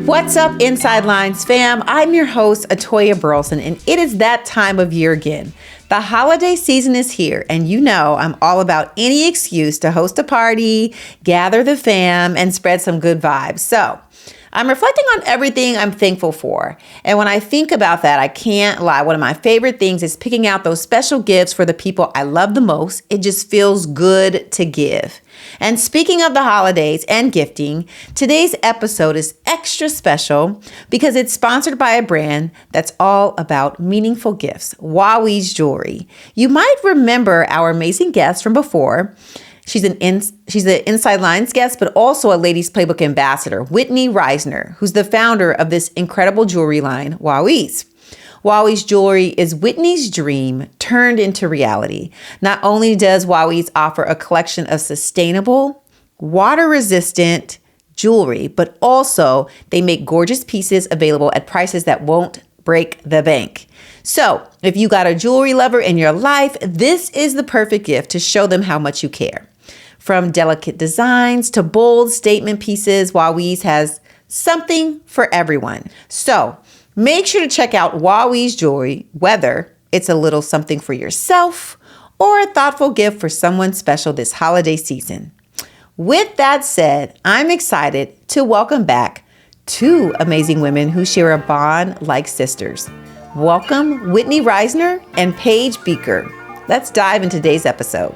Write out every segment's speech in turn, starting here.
What's up, Inside Lines fam? I'm your host, Atoya Burleson, and it is that time of year again. The holiday season is here, and you know I'm all about any excuse to host a party, gather the fam, and spread some good vibes. So I'm reflecting on everything I'm thankful for. And when I think about that, I can't lie. One of my favorite things is picking out those special gifts for the people I love the most. It just feels good to give. And speaking of the holidays and gifting, today's episode is extra special because it's sponsored by a brand that's all about meaningful gifts, WaaWees Jewelry. You might remember our amazing guest from before. She's an Inside Lines guest, but also a Ladies Playbook ambassador, Whitney Risner, who's the founder of this incredible jewelry line, WaaWees. WaaWees Jewelry is Whitney's dream turned into reality. Not only does WaaWees offer a collection of sustainable, water-resistant jewelry, but also they make gorgeous pieces available at prices that won't break the bank. So if you got a jewelry lover in your life, this is the perfect gift to show them how much you care. From delicate designs to bold statement pieces, WaaWees has something for everyone. So make sure to check out WaaWees Jewelry, whether it's a little something for yourself or a thoughtful gift for someone special this holiday season. With that said, I'm excited to welcome back two amazing women who share a bond like sisters. Welcome, Whitney Risner and Paige Bieker. Let's dive into today's episode.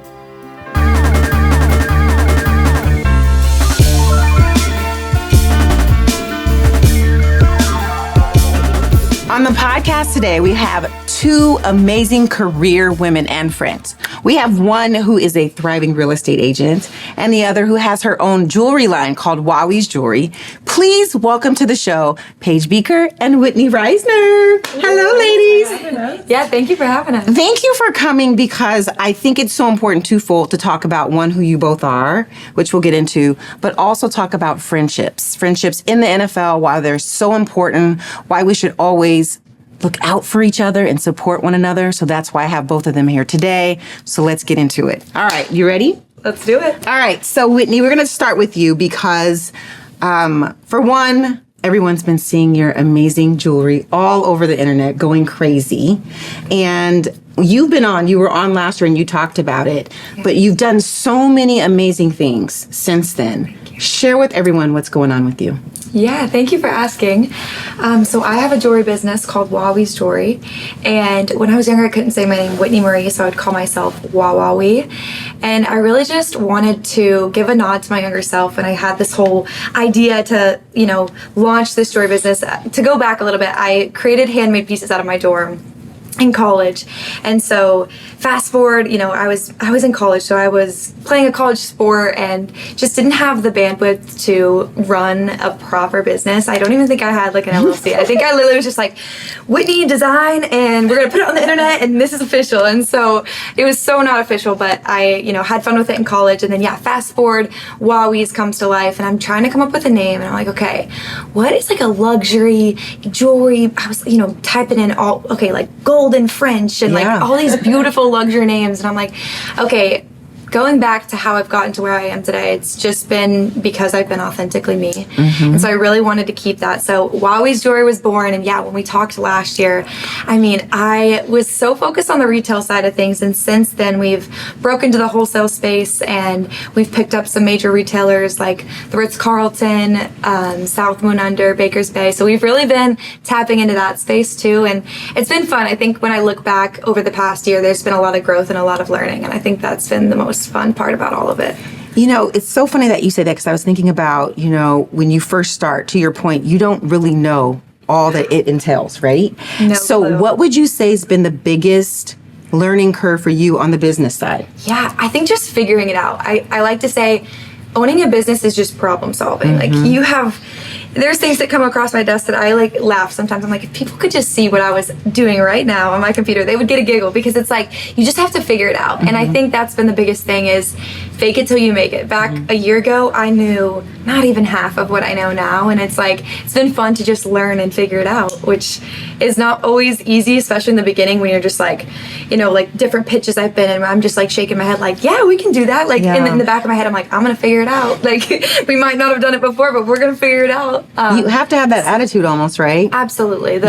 On the podcast today, we have two amazing career women and friends. We have one who is a thriving real estate agent and the other who has her own jewelry line called WaaWees Jewelry. Please welcome to the show, Paige Bieker and Whitney Risner. Hello, ladies. Yeah, thank you for having us. Thank you for coming because I think it's so important twofold to talk about one, who you both are, which we'll get into, but also talk about friendships. Friendships in the NFL, why they're so important, why we should always look out for each other and support one another. So that's why I have both of them here today. So let's get into it. All right, you ready? Let's do it. All right, so Whitney, we're going to start with you because for one, everyone's been seeing your amazing jewelry all over the internet, going crazy. And you were on last year and you talked about it, but you've done so many amazing things since then. Share with everyone what's going on with you. Yeah, thank you for asking. So I have a jewelry business called WaaWees Jewelry. And when I was younger, I couldn't say my name, Whitney Marie, so I would call myself WaaWee. And I really just wanted to give a nod to my younger self. And I had this whole idea to, launch this jewelry business. To go back a little bit, I created handmade pieces out of my dorm in college. And so fast forward, I was in college, so I was playing a college sport and just didn't have the bandwidth to run a proper business. I don't even think I had like an LLC. I think I literally was just like, Whitney Design, and we're gonna put it on the internet and this is official. And so it was so not official, but I, had fun with it in college. And then fast forward, WaaWees comes to life and I'm trying to come up with a name and I'm like, okay, what is like a luxury jewelry? I was, typing in like golden French and like all these beautiful luxury names. And I'm like, okay, going back to how I've gotten to where I am today, it's just been because I've been authentically me. Mm-hmm. And so I really wanted to keep that. So WaaWees Jewelry was born. And when we talked last year, I was so focused on the retail side of things. And since then, we've broken into the wholesale space and we've picked up some major retailers like the Ritz-Carlton, South Moon Under, Baker's Bay. So we've really been tapping into that space too. And it's been fun. I think when I look back over the past year, there's been a lot of growth and a lot of learning. And I think that's been the most fun part about all of it. It's so funny that you say that because I was thinking about, when you first start, to your point, you don't really know all that it entails, right? No so clue. What would you say has been the biggest learning curve for you on the business side? Yeah, I think just figuring it out. I like to say owning a business is just problem solving. Mm-hmm. Like there's things that come across my desk that I like laugh sometimes. I'm like, if people could just see what I was doing right now on my computer, they would get a giggle because it's like, you just have to figure it out. Mm-hmm. And I think that's been the biggest thing is fake it till you make it. Back a year ago, I knew not even half of what I know now. And it's like, it's been fun to just learn and figure it out, which is not always easy, especially in the beginning when you're just like, like different pitches I've been in, I'm just like shaking my head like, yeah, we can do that. Like in the back of my head, I'm like, I'm going to figure it out. Like we might not have done it before, but we're going to figure it out. You have to have that attitude almost, right? Absolutely.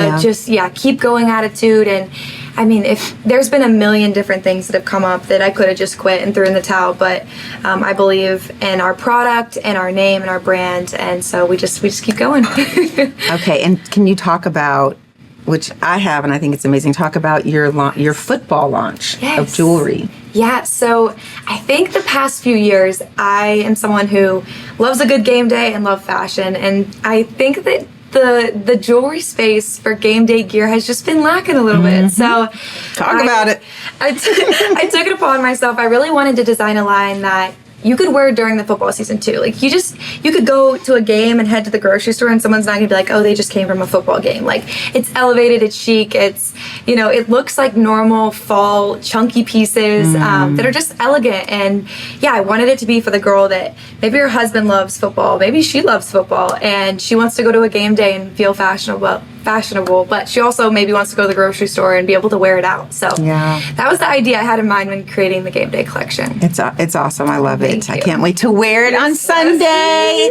Keep going attitude. And I mean, if there's been a million different things that have come up that I could have just quit and threw in the towel, but I believe in our product and our name and our brand, and so we just keep going. Okay, and can you talk about, which I have, and I think it's amazing, talk about your football launch of jewelry. Yeah, so I think the past few years, I am someone who loves a good game day and love fashion, and I think that the jewelry space for game day gear has just been lacking a little bit. So talk about it. I took it upon myself. I really wanted to design a line that you could wear during the football season too. Like you could go to a game and head to the grocery store and someone's not gonna be like, oh, they just came from a football game. Like it's elevated, it's chic, it's, it looks like normal fall chunky pieces that are just elegant. And yeah, I wanted it to be for the girl that maybe her husband loves football, maybe she loves football and she wants to go to a game day and feel fashionable, but she also maybe wants to go to the grocery store and be able to wear it out. So that was the idea I had in mind when creating the game day collection. It's awesome. I love it. Thank you. I can't wait to wear it on Sunday.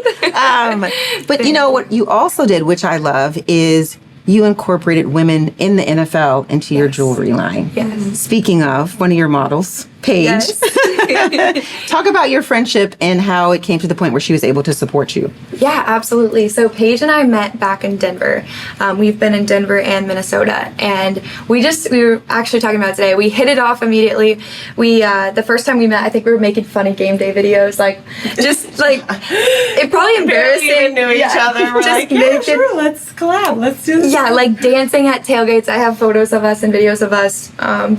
But you know what you also did, which I love, is you incorporated women in the NFL into your jewelry line. Yes. Speaking of one of your models, Paige. Yes. Talk about your friendship and how it came to the point where she was able to support you. Yeah, absolutely. So Paige and I met back in Denver. We've been in Denver and Minnesota, and we were actually talking about it today. We hit it off immediately. The first time we met, I think we were making funny game day videos, it probably embarrassing. We even knew each other. We're like, sure, let's collab. Let's do this. Yeah, like dancing at tailgates. I have photos of us and videos of us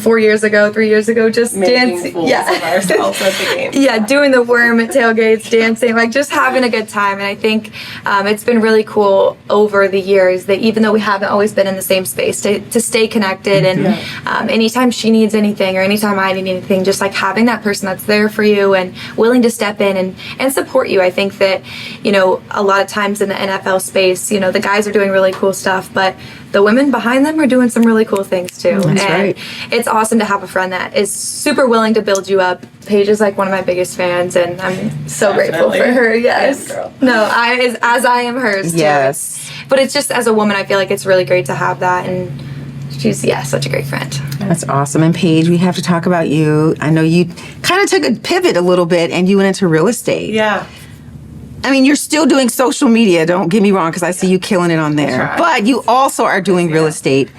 3 years ago, just dancing. Fools of ourselves at the game. Yeah, doing the worm at tailgates, dancing, like just having a good time. And I think it's been really cool over the years that even though we haven't always been in the same space, to stay connected. And anytime she needs anything or anytime I need anything, just like having that person that's there for you and willing to step in and support you. I think that, a lot of times in the NFL space, the guys are doing really cool stuff, but the women behind them are doing some really cool things too. That's right. It's awesome to have a friend that is super willing to build you up. Paige is like one of my biggest fans, and I'm so grateful for her. Yes. No, as I am hers too. Yes. But it's just, as a woman, I feel like it's really great to have that, and she's such a great friend. That's awesome. And Paige, we have to talk about you. I know you kind of took a pivot a little bit and you went into real estate. Yeah. I mean, you're still doing social media, don't get me wrong, because I see you killing it on there. But you also are doing real estate.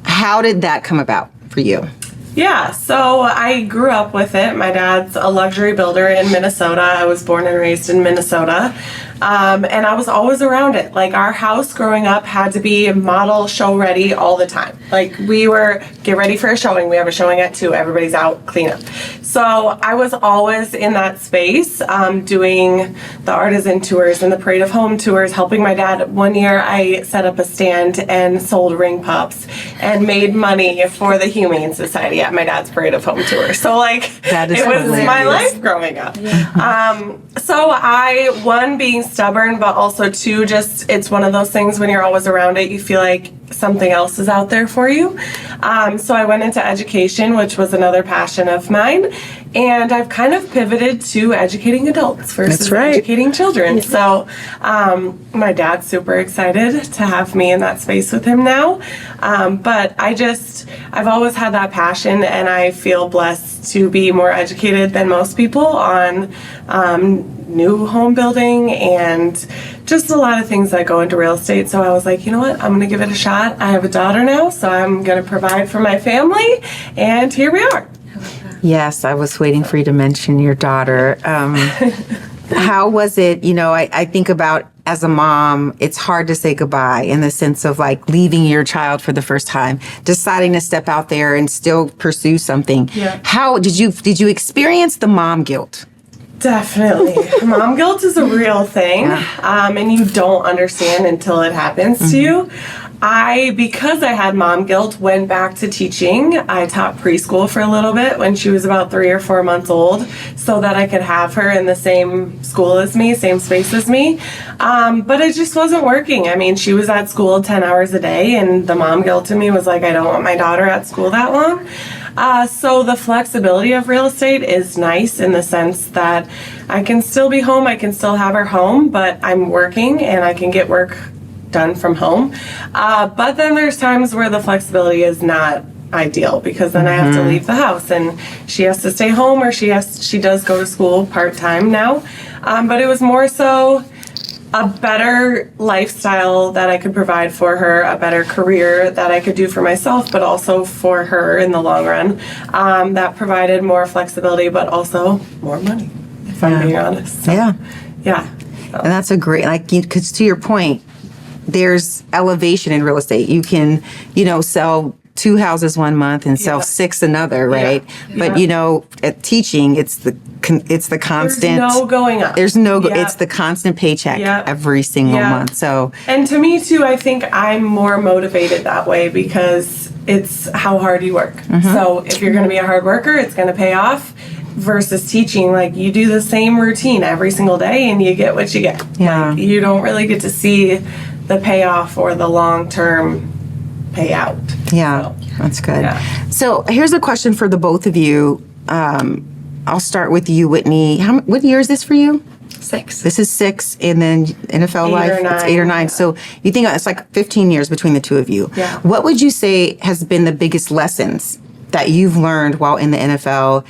How did that come about for you? Yeah, so I grew up with it. My dad's a luxury builder in Minnesota. I was born and raised in Minnesota. And I was always around it. Like our house growing up had to be model show ready all the time. Like we were, get ready for a showing. We have a showing at 2. Everybody's out, clean up. So I was always in that space, doing the artisan tours and the Parade of Home tours, helping my dad. One year I set up a stand and sold ring pups and made money for the Humane Society at my dad's Parade of Home tour. So it was hilarious. my life growing up. Yeah. So I, one, being stubborn, but also 2, just it's one of those things when you're always around it, you feel like something else is out there for you. So I went into education, which was another passion of mine, and I've kind of pivoted to educating adults versus educating children. So my dad's super excited to have me in that space with him now. But I've always had that passion, and I feel blessed to be more educated than most people on new home building and just a lot of things that go into real estate. So I was like, you know what, I'm going to give it a shot. I have a daughter now, so I'm going to provide for my family, and here we are. Yes, I was waiting for you to mention your daughter. How was it? I think about, as a mom, it's hard to say goodbye in the sense of like leaving your child for the first time, deciding to step out there and still pursue something. Yeah. How did you experience the mom guilt? Definitely. Mom guilt is a real thing, and you don't understand until it happens to you. Because I had mom guilt, went back to teaching. I taught preschool for a little bit when she was about 3 or 4 months old, so that I could have her in the same school as me, same space as me. But it just wasn't working. I mean, she was at school 10 hours a day, and the mom guilt in me was like, I don't want my daughter at school that long. So the flexibility of real estate is nice in the sense that I can still be home, I can still have our home, but I'm working and I can get work done from home. But then there's times where the flexibility is not ideal because then I have to leave the house and she has to stay home, or she does go to school part-time now. But it was more so a better lifestyle that I could provide for her, a better career that I could do for myself, but also for her in the long run, that provided more flexibility, but also more money, if I'm being honest. So, Yeah. So. And that's a great, because to your point, there's elevation in real estate. You can, sell 2 houses one month and sell 6 another, right? Yeah. But at teaching, it's the constant. There's no going up. It's the constant paycheck every single month. So, and to me too, I think I'm more motivated that way because it's how hard you work. So if you're going to be a hard worker, it's going to pay off. Versus teaching, like you do the same routine every single day and you get what you get. Yeah. Like, you don't really get to see the payoff or the long-term payout. Yeah, So, that's good. yeah. So here's a question for the both of you. I'll start with you, Whitney. What year is this for you? 6. This is 6, and then NFL 8 life, or 9, it's 8 or 9. yeah. So you think it's like 15 years between the two of you. Yeah. What would you say has been the biggest lessons that you've learned while in the NFL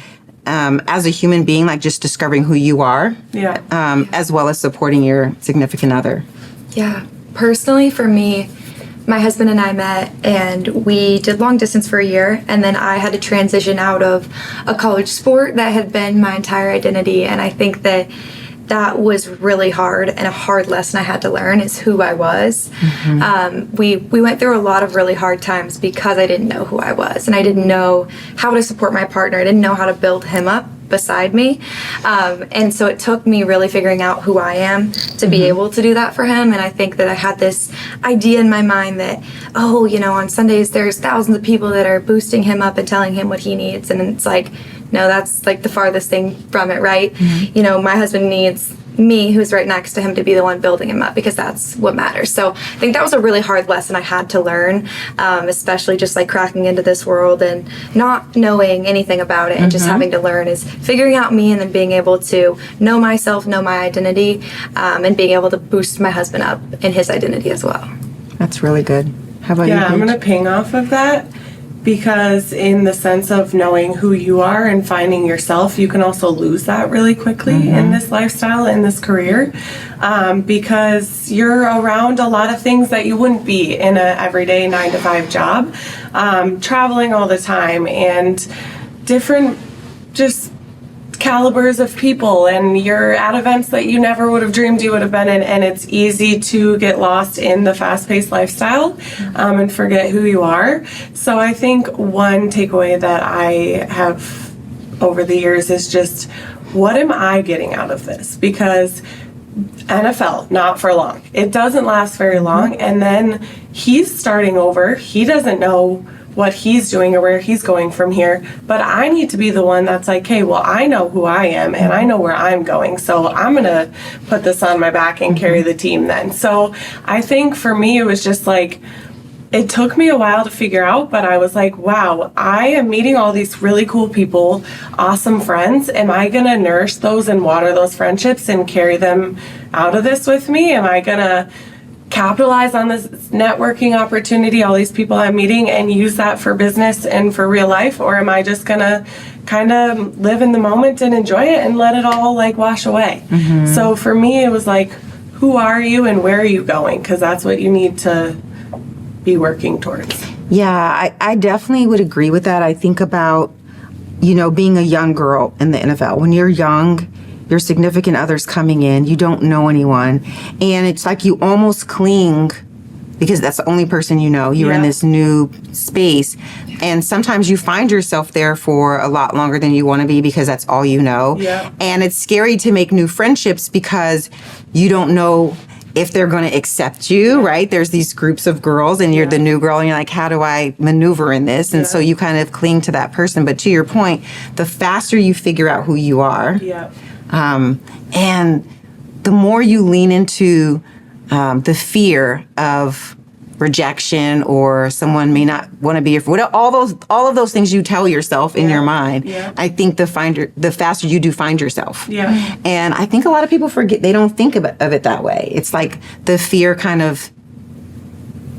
as a human being, like just discovering who you are, as well as supporting your significant other? Yeah. Personally, for me, my husband and I met and we did long distance for a year, and then I had to transition out of a college sport that had been my entire identity, and I think that was really hard, and a hard lesson I had to learn is who I was. We went through a lot of really hard times because I didn't know who I was, and I didn't know how to support my partner. I didn't know how to build him up beside me. And so it took me really figuring out who I am to be able to do that for him. And I think that I had this idea in my mind that, on Sundays there's thousands of people that are boosting him up and telling him what he needs. And it's like, no, that's like the farthest thing from it, right? My husband needs me, who's right next to him, to be the one building him up, because that's what matters. So I think that was a really hard lesson I had to learn, especially just like cracking into this world and not knowing anything about it and just having to learn, is figuring out me and then being able to know myself, know my identity, and being able to boost my husband up in his identity as well. That's really good. How about you, Yeah, I'm Paige? going to ping off of that. Because in the sense of knowing who you are and finding yourself, you can also lose that really quickly in this lifestyle, in this career, because you're around a lot of things that you wouldn't be in a everyday 9-to-5 job, traveling all the time and different just calibers of people, and you're at events that you never would have dreamed you would have been in, and it's easy to get lost in the fast-paced lifestyle and forget who you are. So I think one takeaway that I have over the years is just, what am I getting out of this? Because NFL, not for long. It doesn't last very long, and then he's starting over. He doesn't know what he's doing or where he's going from here, but I need to be the one that's like, hey, well, I know who I am and I know where I'm going, so I'm gonna put this on my back and carry the team then. So I think for me, it was just like, it took me a while to figure out, but I was like, wow, I am meeting all these really cool people, awesome friends. Am I gonna nourish those and water those friendships and carry them out of this with me? Am I gonna capitalize on this networking opportunity, all these people I'm meeting, and use that for business and for real life? Or am I just gonna kind of live in the moment and enjoy it and let it all like wash away? So for me, it was like, who are you and where are you going? Because that's what you need to be working towards. Yeah, I definitely would agree with that. I think about, being a young girl in the NFL. When you're young, your significant other's coming in, you don't know anyone, and it's like you almost cling because that's the only person you know. You're in this new space, and sometimes you find yourself there for a lot longer than you want to be because that's all you know. And it's scary to make new friendships because you don't know if they're going to accept you, right? There's these groups of girls and you're the new girl and you're like, how do I maneuver in this? And so you kind of cling to that person. But to your point, the faster you figure out who you are, and the more you lean into the fear of rejection, or someone may not want to be your friend. All of those things you tell yourself in your mind. Yeah. I think the faster you do find yourself. Yeah. And I think a lot of people forget, they don't think of it that way. It's like the fear kind of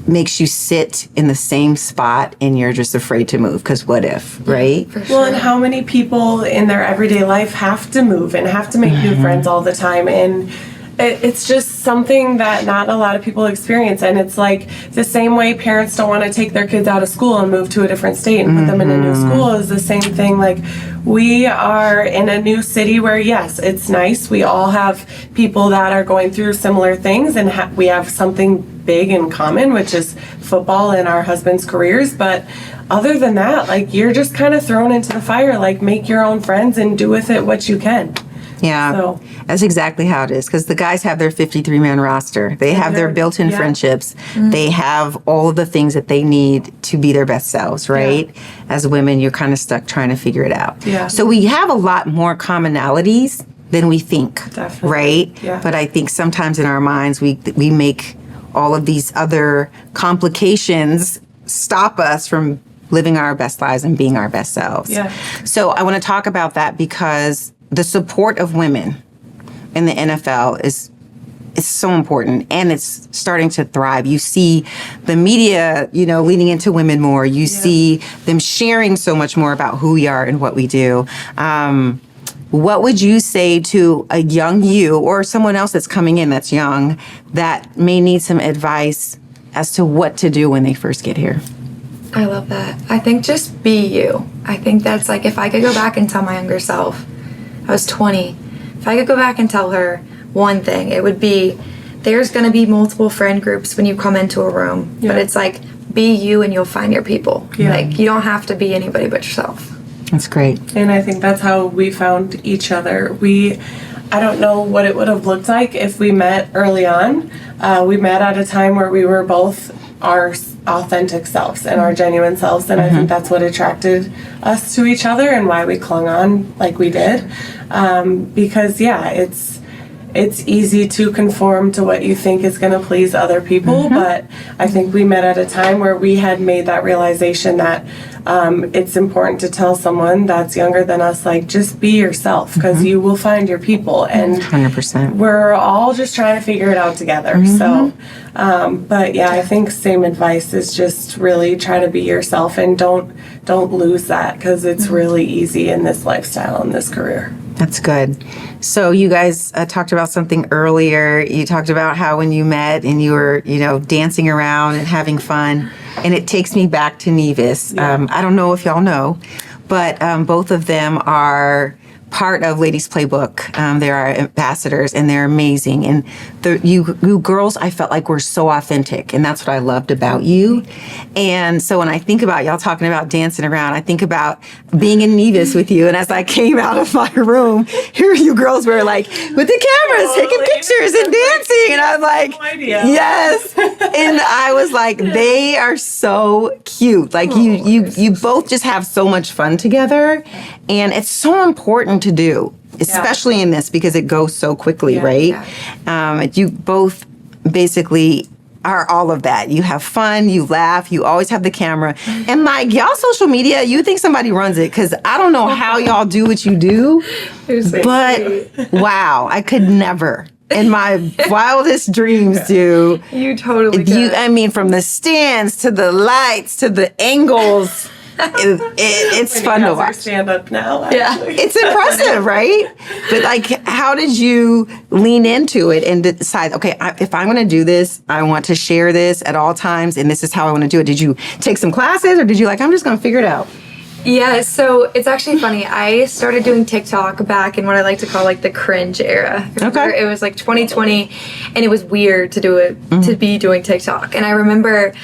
makes you sit in the same spot and you're just afraid to move because what if, right? For sure. Well, and how many people in their everyday life have to move and have to make new friends all the time, and it's just something that not a lot of people experience. And it's like the same way parents don't want to take their kids out of school and move to a different state and put them in a new school is the same thing. Like, we are in a new city where, yes, it's nice. We all have people that are going through similar things, and we have something big in common, which is football and our husbands' careers. But other than that, like, you're just kind of thrown into the fire. Like, make your own friends and do with it what you can. Yeah, So that's exactly how it is, because the guys have their 53-man roster. They have their built-in friendships. They have all of the things that they need to be their best selves, right? As women, you're kind of stuck trying to figure it out. Yeah. So we have a lot more commonalities than we think, Definitely. right? Yeah. But I think sometimes in our minds, we make all of these other complications stop us from living our best lives and being our best selves. Yeah. So I want to talk about that because the support of women in the NFL is so important, and it's starting to thrive. You see the media, leaning into women more. You see them sharing so much more about who we are and what we do. What would you say to a young you or someone else that's coming in that's young that may need some advice as to what to do when they first get here? I love that. I think just be you. I think that's like, if I could go back and tell my younger self, I was 20, if I could go back and tell her one thing, it would be, there's going to be multiple friend groups when you come into a room, but it's like, be you and you'll find your people. Yeah. Like, you don't have to be anybody but yourself. That's great. And I think that's how we found each other. I don't know what it would have looked like if we met early on. We met at a time where we were both our authentic selves and our genuine selves, and I think that's what attracted us to each other and why we clung on like we did. Because it's easy to conform to what you think is going to please other people, but I think we met at a time where we had made that realization that it's important to tell someone that's younger than us, like, just be yourself, because you will find your people, and 100%. we're all just trying to figure it out together. So, but yeah, I think same advice is just really try to be yourself and don't lose that, because it's really easy in this lifestyle and this career. That's good. So you guys talked about something earlier. You talked about how when you met and you were, dancing around and having fun. And it takes me back to Nevis. I don't know if y'all know, but both of them are part of Ladies Playbook. They're our ambassadors, and they're amazing. And you girls, I felt like were so authentic, and that's what I loved about you. And so when I think about y'all talking about dancing around, I think about being in Nevis with you. And as I came out of my room, here you girls were like with the cameras, taking pictures and dancing. And I'm like, yes. And I was like, they are so cute. Like you both just have so much fun together. And it's so important to do, especially in this, because it goes so quickly, right? Yeah. You both basically are all of that. You have fun, you laugh, you always have the camera. And like, y'all social media, you think somebody runs it, because I don't know how y'all do what you do, but wow, I could never in my wildest dreams do. You totally do. I mean, from the stands to the lights to the angles. It's fun to watch. Stand up now. Yeah, it's impressive, right? But like, how did you lean into it and decide, okay, if I'm going to do this, I want to share this at all times, and this is how I want to do it? Did you take some classes, or did you I'm just going to figure it out? Yeah, so it's actually funny. I started doing TikTok back in what I like to call the cringe era. Okay. It was 2020, and it was weird to do it, to be doing TikTok. And I remember,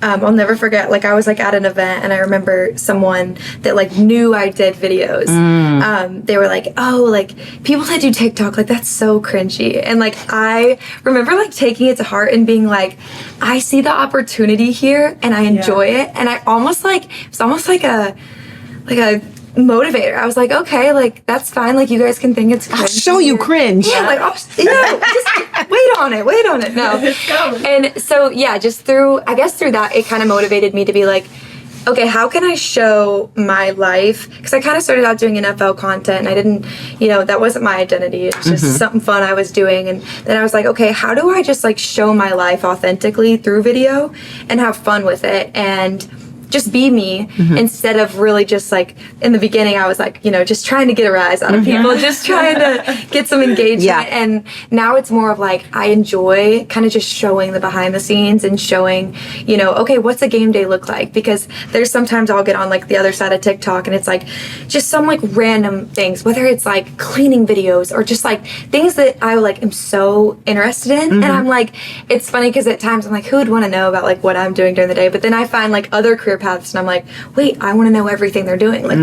I'll never forget, I was at an event, and I remember someone that knew I did videos. They were like, oh, people that do TikTok, that's so cringy. And I remember taking it to heart and being like, I see the opportunity here and I enjoy it. And I almost it's almost like a motivator. I was like, okay, like that's fine. Like you guys can think it's cringe. I'll show you cringe. Yeah, like just wait on it. No. It's coming. And so yeah, just through that, it kind of motivated me to be like, okay, how can I show my life? Because I kind of started out doing NFL content and I didn't, that wasn't my identity. It was just something fun I was doing. And then I was like, okay, how do I just like show my life authentically through video and have fun with it and just be me instead of really just like in the beginning I was like, just trying to get a rise out of people, just trying to get some engagement. Yeah. And now it's more of like I enjoy kind of just showing the behind the scenes and showing, okay, what's a game day look like? Because there's sometimes I'll get on like the other side of TikTok and it's like just some like random things, whether it's like cleaning videos or just like things that I like am so interested in. And I'm like, it's funny because at times I'm like, who would want to know about like what I'm doing during the day? But then I find like other career paths and I'm like, wait, I want to know everything they're doing. Like,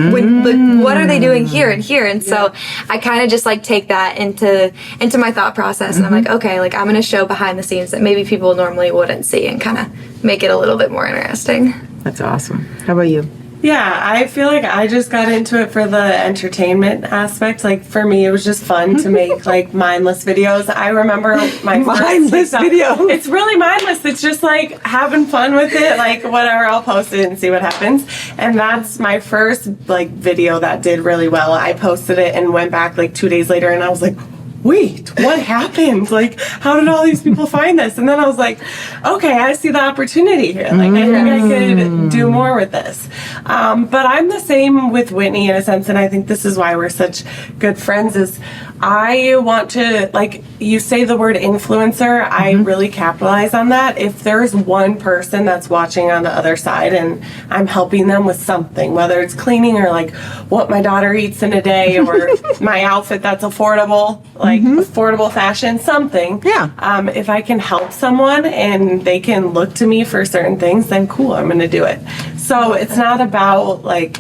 what are they doing here and here? And so I kind of just like take that into my thought process and I'm like, okay, like I'm going to show behind the scenes that maybe people normally wouldn't see and kind of make it a little bit more interesting. That's awesome. How about you? Yeah, I feel like I just got into it for the entertainment aspect. Like for me, it was just fun to make like mindless videos. I remember my mindless video. It's really mindless. It's just like having fun with it. Like whatever, I'll post it and see what happens. And that's my first like video that did really well. I posted it and went back like 2 days later, and I was like, wait, what happened? Like, how did all these people find this? And then I was like, okay, I see the opportunity here. Like, I think I could do more with this. But I'm the same with Whitney in a sense, and I think this is why we're such good friends, is I want to, like, you say the word influencer, I really capitalize on that. If there's one person that's watching on the other side and I'm helping them with something, whether it's cleaning or like what my daughter eats in a day or my outfit that's affordable, like affordable fashion, something. Yeah. If I can help someone and they can look to me for certain things, then cool, I'm going to do it. So it's not about like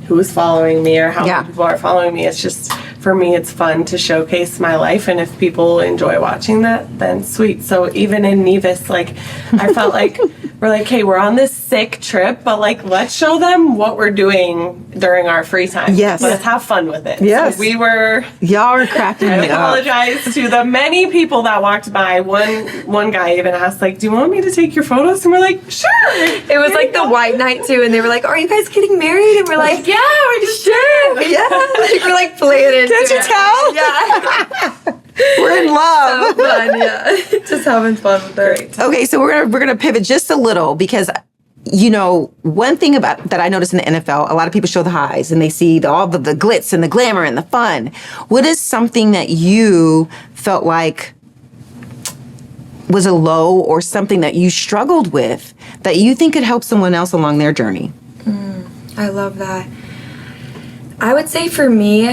who's following me or how many people are following me. It's just, for me, it's fun to showcase my life, and if people enjoy watching that, then sweet. So even in Nevis, like, I felt like we're like, hey, we're on this sick trip, but like, let's show them what we're doing during our free time. Yes. Let's have fun with it. Yes. So we were... Y'all are cracking me I up. apologize to the many people that walked by. One guy even asked, like, do you want me to take your photos? And we're like, sure. It was like the white night too, and they were like, are you guys getting married? And we're like, yeah, we just sure. did. Yeah. Like, we're like playing it. Can't you tell? Yeah. We're in love. So fun, yeah. Just having fun with it. Okay, so we're gonna pivot just a little because one thing about that I noticed in the NFL, a lot of people show the highs and they see all the glitz and the glamour and the fun. What is something that you felt like was a low or something that you struggled with that you think could help someone else along their journey? I love that. I would say for me,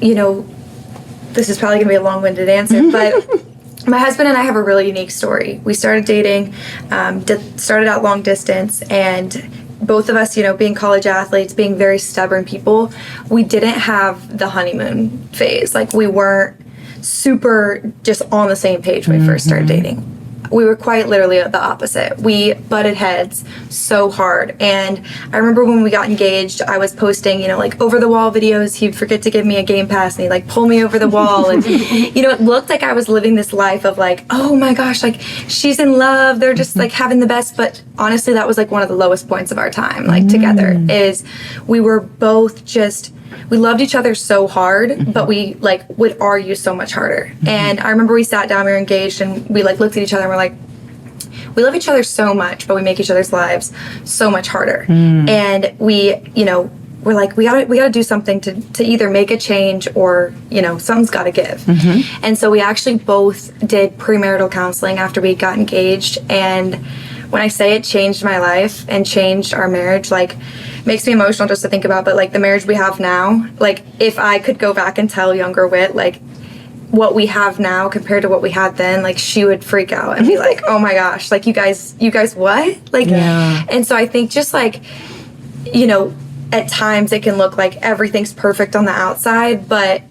this is probably going to be a long-winded answer, but my husband and I have a really unique story. We started dating, started out long distance, and both of us, being college athletes, being very stubborn people, we didn't have the honeymoon phase. Like, we weren't super just on the same page when we first started dating. We were quite literally the opposite. We butted heads so hard. And I remember when we got engaged, I was posting, like over the wall videos. He'd forget to give me a game pass and he'd like pull me over the wall. And, it looked like I was living this life of like, oh my gosh, like she's in love. They're just like having the best. But honestly, that was like one of the lowest points of our time, like together, is we were both just, we loved each other so hard, but we like would argue so much harder. And I remember we sat down, we were engaged, and we like looked at each other and we're like, we love each other so much, but we make each other's lives so much harder. And we, we're like, we gotta do something to either make a change or, something's gotta give. And so we actually both did premarital counseling after we got engaged. And when I say it changed my life and changed our marriage, like, makes me emotional just to think about, but like the marriage we have now, like if I could go back and tell younger Whit, like what we have now compared to what we had then, like she would freak out and be like, oh my gosh, like you guys what? Like, and so I think just like, at times it can look like everything's perfect on the outside, but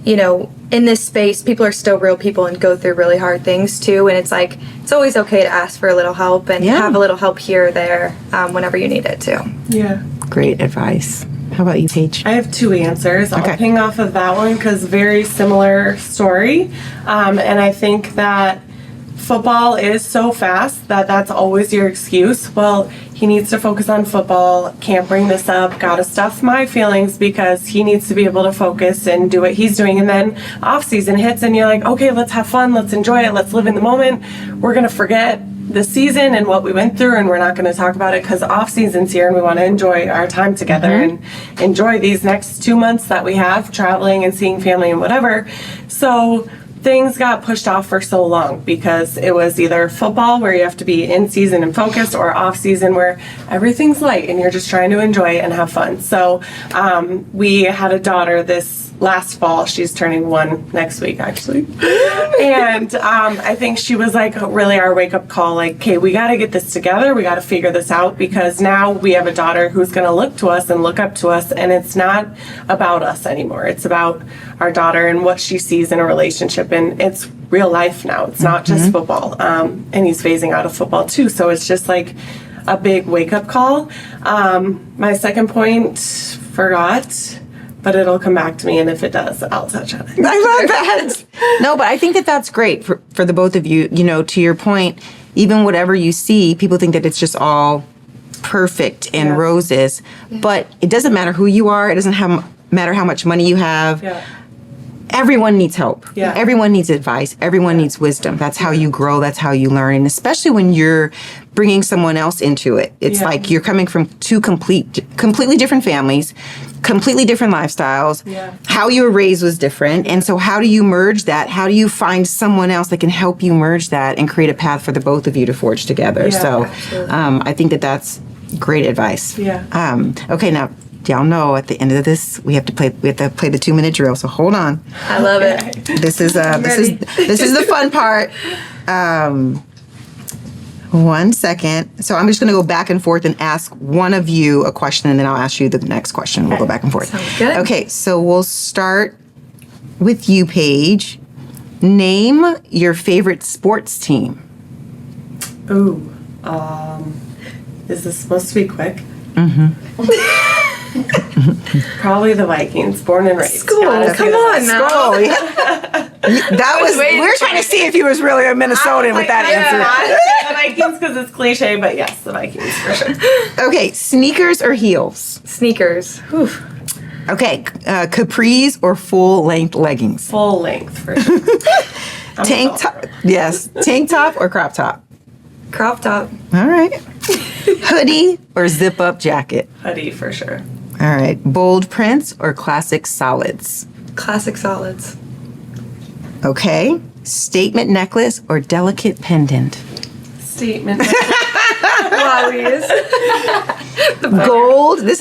in this space, people are still real people and go through really hard things too. And it's like, it's always okay to ask for a little help and have a little help here or there whenever you need it too. Yeah. Great advice. How about you, Paige? I have 2 answers. I'll Okay. ping off of that one because very similar story. And I think that football is so fast that that's always your excuse. Well, he needs to focus on football, can't bring this up, gotta stuff my feelings because he needs to be able to focus and do what he's doing. And then off season hits and you're like, okay, let's have fun, let's enjoy it, let's live in the moment. We're gonna forget the season and what we went through, and we're not going to talk about it because off season's here and we want to enjoy our time together and enjoy these next 2 months that we have traveling and seeing family and whatever. So things got pushed off for so long because it was either football where you have to be in season and focused, or off season where everything's light and you're just trying to enjoy it and have fun. So we had a daughter this last fall. She's turning 1 next week, actually. And I think she was like really our wake-up call, like, okay, we got to get this together. We got to figure this out because now we have a daughter who's going to look to us and look up to us, and it's not about us anymore. It's about our daughter and what she sees in a relationship, and it's real life now. It's not just football. And he's phasing out of football too, so it's just like a big wake-up call. My second point, forgot. But it'll come back to me, and if it does, I'll touch on it. I love that. No, but I think that that's great for the both of you. You know, to your point, even whatever you see, people think that it's just all perfect and roses. But it doesn't matter who you are. It doesn't matter how much money you have. Yeah. Everyone needs help. Yeah. Everyone needs advice. Everyone needs wisdom. That's how you grow. That's how you learn. And especially when you're bringing someone else into it. It's like you're coming from 2 completely different families, completely different lifestyles. Yeah. How you were raised was different. And so how do you merge that? How do you find someone else that can help you merge that and create a path for the both of you to forge together? Yeah, So absolutely. I think that that's great advice. Yeah. Okay, now y'all know at the end of this we have to play the 2-minute drill. So hold on. I love it. This is the fun part. 1 second. So I'm just going to go back and forth and ask one of you a question, and then I'll ask you the next question. We'll go back and forth. Sounds good. Okay, so we'll start with you, Paige. Name your favorite sports team. Ooh. Is this supposed to be quick? Probably the Vikings, born and raised. School, Gotta say come the on now. Oh, yeah. That was. We were trying to see if you was really a Minnesotan with that answer. I say the Vikings because it's cliche, but yes, the Vikings for sure. Okay, sneakers or heels? Sneakers. Whew. Okay, capris or full-length leggings? Full length for sure. Tank top. Yes, tank top or crop top? Crop top. All right. Hoodie or zip-up jacket? Hoodie for sure. All right. Bold prints or classic solids? Classic solids. Okay. Statement necklace or delicate pendant? Statement. WaaWees. Gold. This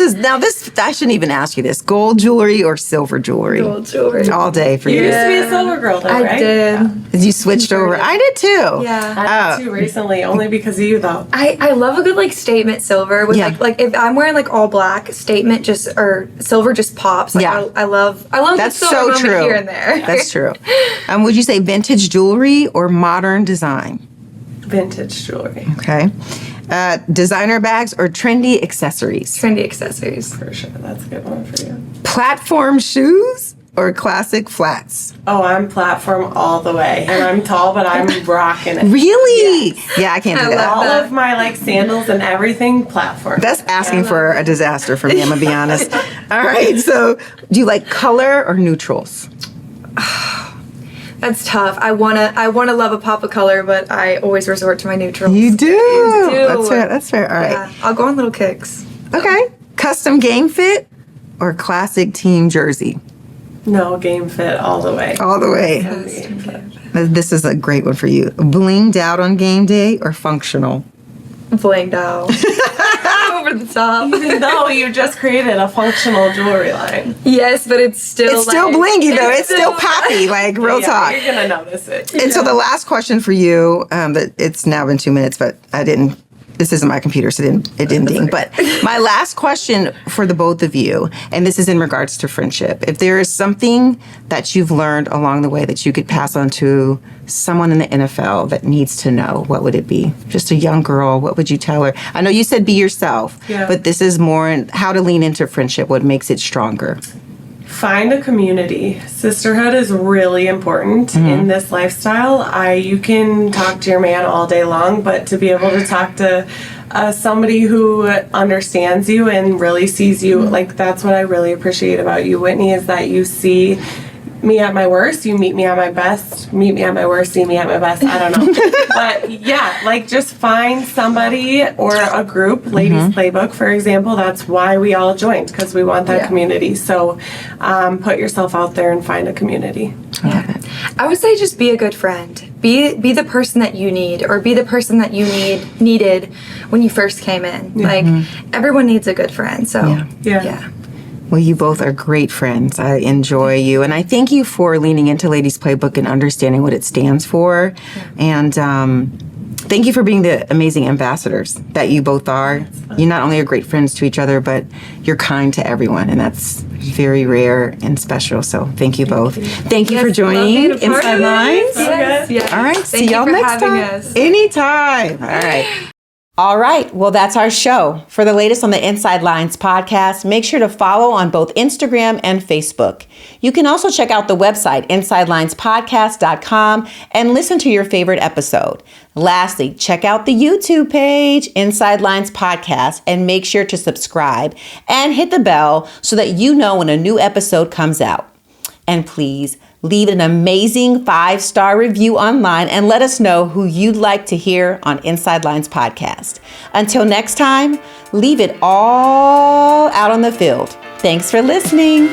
I shouldn't even ask you this. Gold jewelry or silver jewelry? Gold jewelry. All day for You you. used to be a silver girl, though, right? I did. You switched over. I did too. Yeah. I did too recently, only because of you, though. I love a good like statement silver with Yeah. like if I'm wearing like all black, statement just or silver just pops. Like, Yeah. I love That's the silver so moment true. here and there. That's true. Would you say vintage jewelry or modern design? Vintage jewelry. Okay. Designer bags or trendy accessories? Trendy accessories. For sure. That's a good one for you. Platform shoes or classic flats? Oh, I'm platform all the way. And I'm tall, but I'm rocking it. Really? Yeah, I can't do I that. love All that. of my like sandals and everything, platform. That's asking for a disaster for me, I'm gonna be honest. All right, so do you like color or neutrals? That's tough. I wanna love a pop of color, but I always resort to my neutrals. You do. do. That's fair. That's fair. All right. Yeah, I'll go on little kicks. Okay. Custom game fit or classic team jersey? No, game fit all the way. All the way. Game fit. This is a great one for you. Blinged out on game day or functional? Blinged out. Over the top. Even though you just created a functional jewelry line. Yes, but it's still It's still like, blingy though. It's still poppy, like real Yeah, talk. you're gonna notice it. And so the last question for you, but it's now been 2 minutes, but I didn't this isn't my computer, so it didn't ding. But my last question for the both of you, and this is in regards to friendship. If there is something that you've learned along the way that you could pass on to someone in the NFL that needs to know, what would it be? Just a young girl, what would you tell her? I know you said be yourself, but this is more in how to lean into friendship, what makes it stronger. Find a community. Sisterhood is really important in this lifestyle. You can talk to your man all day long, but to be able to talk to somebody who understands you and really sees you, like that's what I really appreciate about you, Whitney, is that you see me at my worst, you meet me at my best, meet me at my worst, see me at my best, I don't know. But yeah, like just find somebody or a group, Ladies Playbook, for example, that's why we all joined, because we want that community. So put yourself out there and find a community. I would say just be a good friend. Be the person that you need, or be the person that you needed when you first came in. Like everyone needs a good friend. So yeah. Well, you both are great friends. I enjoy you. And I thank you for leaning into Ladies Playbook and understanding what it stands for. And thank you for being the amazing ambassadors that you both are. You not only are great friends to each other, but you're kind to everyone. And that's very rare and special. So thank you both. Thank you for joining Inside Lines. Yes. All right. See y'all next time. Anytime. All right. All right. Well, that's our show. For the latest on the Inside Lines podcast, make sure to follow on both Instagram and Facebook. You can also check out the website, insidelinespodcast.com, and listen to your favorite episode. Lastly, check out the YouTube page, Inside Lines Podcast, and make sure to subscribe and hit the bell so that you know when a new episode comes out. And please, leave an amazing 5-star review online and let us know who you'd like to hear on Inside Lines Podcast. Until next time, leave it all out on the field. Thanks for listening.